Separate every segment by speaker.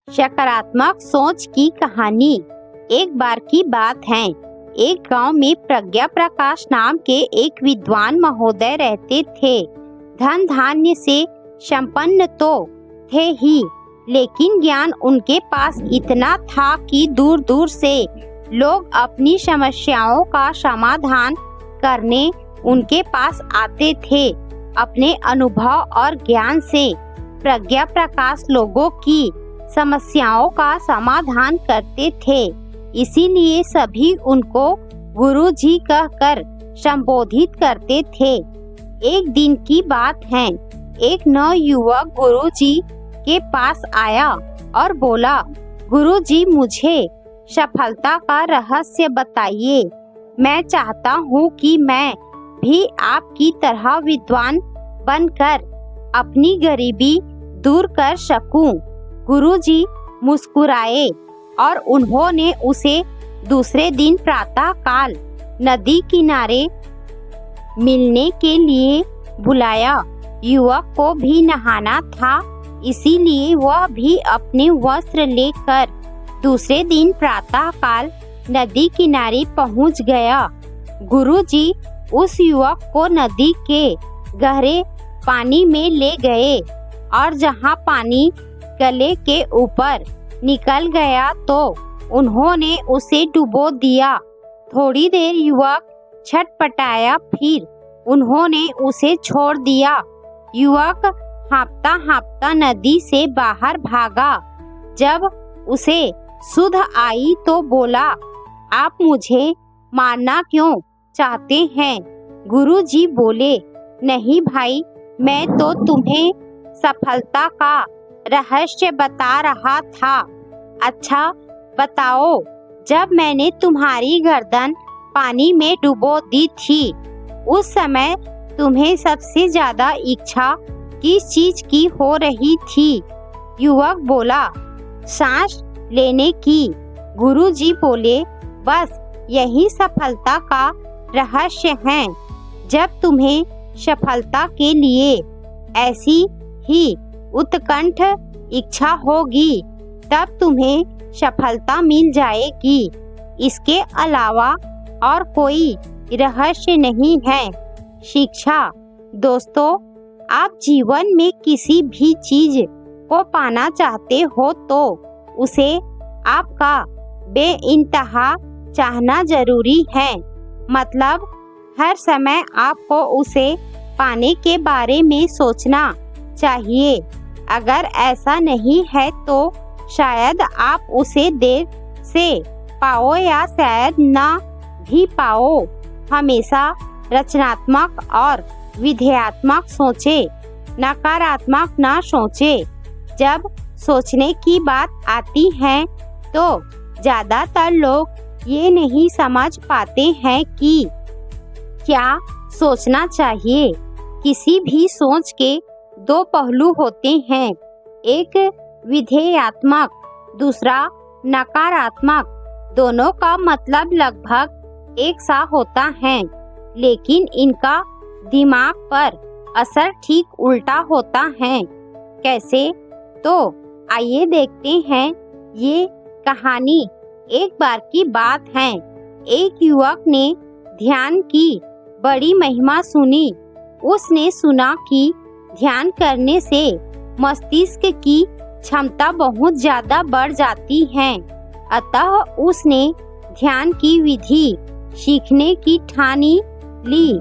Speaker 1: सकारात्मक सोच की कहानी। एक बार की बात है, एक गांव में प्रज्ञा प्रकाश नाम के एक विद्वान महोदय रहते थे। धन धान्य से संपन्न तो थे ही, लेकिन ज्ञान उनके पास इतना था कि दूर दूर से लोग अपनी समस्याओं का समाधान करने उनके पास आते थे। अपने अनुभव और ज्ञान से प्रज्ञा प्रकाश लोगों की समस्याओं का समाधान करते थे, इसीलिए सभी उनको गुरुजी कहकर संबोधित करते थे। एक दिन की बात है, एक नवयुवक गुरुजी के पास आया और बोला, गुरुजी मुझे सफलता का रहस्य बताइए। मैं चाहता हूँ कि मैं भी आपकी तरह विद्वान बनकर अपनी गरीबी दूर कर सकूं। गुरुजी मुस्कुराए और उन्होंने उसे दूसरे दिन प्रातः काल नदी किनारे मिलने के लिए बुलाया। युवक को भी नहाना था, इसीलिए वह भी अपने वस्त्र लेकर दूसरे दिन प्रातः काल नदी किनारे पहुंच गया। गुरुजी उस युवक को नदी के गहरे पानी में ले गए और जहां पानी गले के ऊपर निकल गया तो उन्होंने उसे डुबो दिया। थोड़ी देर युवक छटपटाया, फिर उन्होंने उसे छोड़ दिया। युवक हाँफता हाँफता नदी से बाहर भागा। जब उसे सुध आई तो बोला, आप मुझे मारना क्यों चाहते हैं? गुरुजी बोले, नहीं भाई, मैं तो तुम्हें सफलता का रहस्य बता रहा था। अच्छा बताओ, जब मैंने तुम्हारी गर्दन पानी में डुबो दी थी, उस समय तुम्हें सबसे ज्यादा इच्छा किस चीज की हो रही थी? युवक बोला, सांस लेने की। गुरुजी बोले, बस यही सफलता का रहस्य है। जब तुम्हें सफलता के लिए ऐसी ही उत्कंठ इच्छा होगी, तब तुम्हें सफलता मिल जाएगी। इसके अलावा और कोई रहस्य नहीं है। शिक्षा। दोस्तों, आप जीवन में किसी भी चीज को पाना चाहते हो तो उसे आपका बेइंतहा चाहना जरूरी है। मतलब हर समय आपको उसे पाने के बारे में सोचना चाहिए। अगर ऐसा नहीं है तो शायद आप उसे देर से पाओ या शायद ना भी पाओ। हमेशा रचनात्मक और विधेयात्मक सोचे, नकारात्मक ना सोचे। जब सोचने की बात आती है तो ज्यादातर लोग ये नहीं समझ पाते हैं कि क्या सोचना चाहिए। किसी भी सोच के दो पहलू होते हैं, एक विधेयात्मक, दूसरा नकारात्मक। दोनों का मतलब लगभग एक सा होता है, लेकिन इनका दिमाग पर असर ठीक उल्टा होता है। कैसे? तो आइए देखते हैं। ये कहानी एक बार की बात है। एक युवक ने ध्यान की बड़ी महिमा सुनी। उसने सुना कि ध्यान करने से मस्तिष्क की क्षमता बहुत ज्यादा बढ़ जाती है। अतः उसने ध्यान की विधि सीखने की ठानी ली।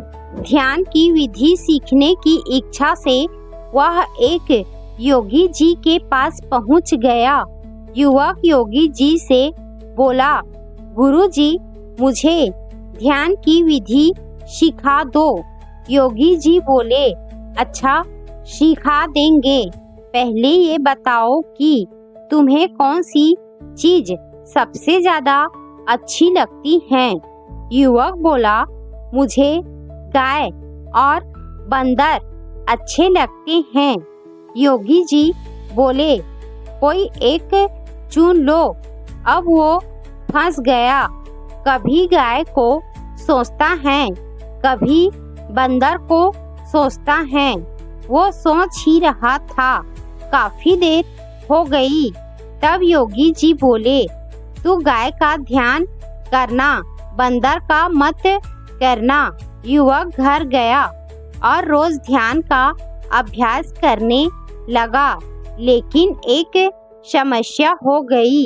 Speaker 1: ध्यान की विधि सीखने की इच्छा से वह एक योगी जी के पास पहुंच गया। युवक योगी जी से बोला, गुरुजी मुझे ध्यान की विधि सिखा दो। योगी जी बोले, अच्छा सिखा देंगे। पहले ये बताओ कि तुम्हें कौन सी चीज सबसे ज्यादा अच्छी लगती है? युवक बोला, मुझे गाय और बंदर अच्छे लगते हैं। योगी जी बोले, कोई एक चुन लो। अब वो फंस गया। कभी गाय को सोचता है, कभी बंदर को सोचता है। वो सोच ही रहा था। काफी देर हो गई, तब योगी जी बोले, तू गाय का ध्यान करना, बंदर का मत करना। युवक घर गया और रोज ध्यान का अभ्यास करने लगा, लेकिन एक समस्या हो गई।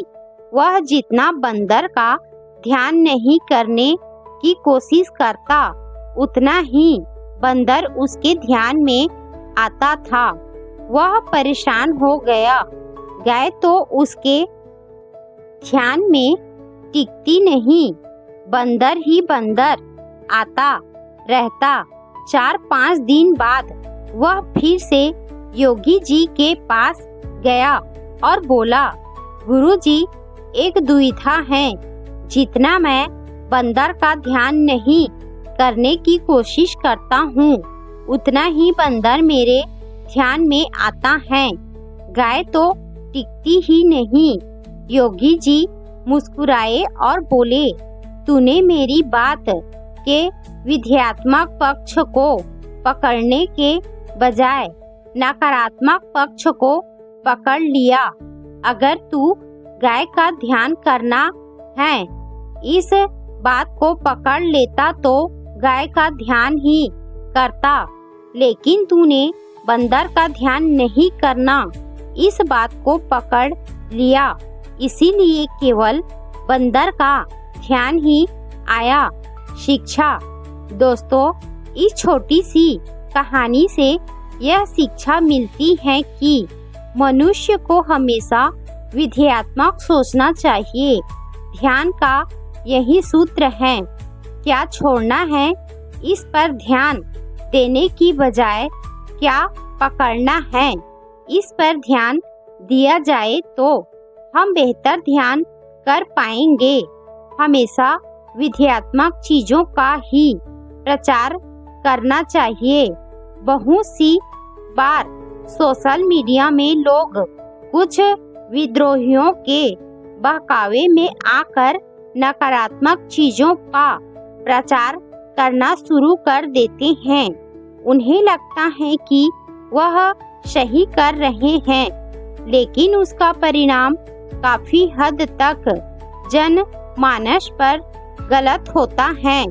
Speaker 1: वह जितना बंदर का ध्यान नहीं करने की कोशिश करता, उतना ही बंदर उसके ध्यान में आता था। वह परेशान हो गया। गाय तो उसके ध्यान में टिकती नहीं, बंदर ही बंदर आता रहता। 4-5 दिन बाद वह फिर से योगी जी के पास गया और बोला, गुरुजी, एक दुविधा है। जितना मैं बंदर का ध्यान नहीं करने की कोशिश करता हूँ, उतना ही बंदर मेरे ध्यान में आता है। गाय तो टिकती ही नहीं। योगी जी मुस्कुराए और बोले, तूने मेरी बात के विध्यात्मक पक्ष को पकड़ने के बजाय नकारात्मक पक्ष को पकड़ लिया। अगर तू गाय का ध्यान करना है, इस बात को पकड़ लेता तो गाय का ध्यान ही करता, लेकिन तूने बंदर का ध्यान नहीं करना, इस बात को पकड़ लिया, इसीलिए केवल बंदर का ध्यान ही आया। शिक्षा। दोस्तों, इस छोटी सी कहानी से यह शिक्षा मिलती है कि मनुष्य को हमेशा विध्यात्मक सोचना चाहिए। ध्यान का यही सूत्र है। क्या छोड़ना है, इस पर ध्यान देने की बजाय क्या पकड़ना है, इस पर ध्यान दिया जाए तो हम बेहतर ध्यान कर पाएंगे। हमेशा विध्यात्मक चीजों का ही प्रचार करना चाहिए। बहुत सी बार सोशल मीडिया में लोग कुछ विद्रोहियों के बहकावे में आकर नकारात्मक चीजों का प्रचार करना शुरू कर देते हैं। उन्हें लगता है कि वह सही कर रहे हैं, लेकिन उसका परिणाम काफी हद तक जनमानस पर गलत होता है।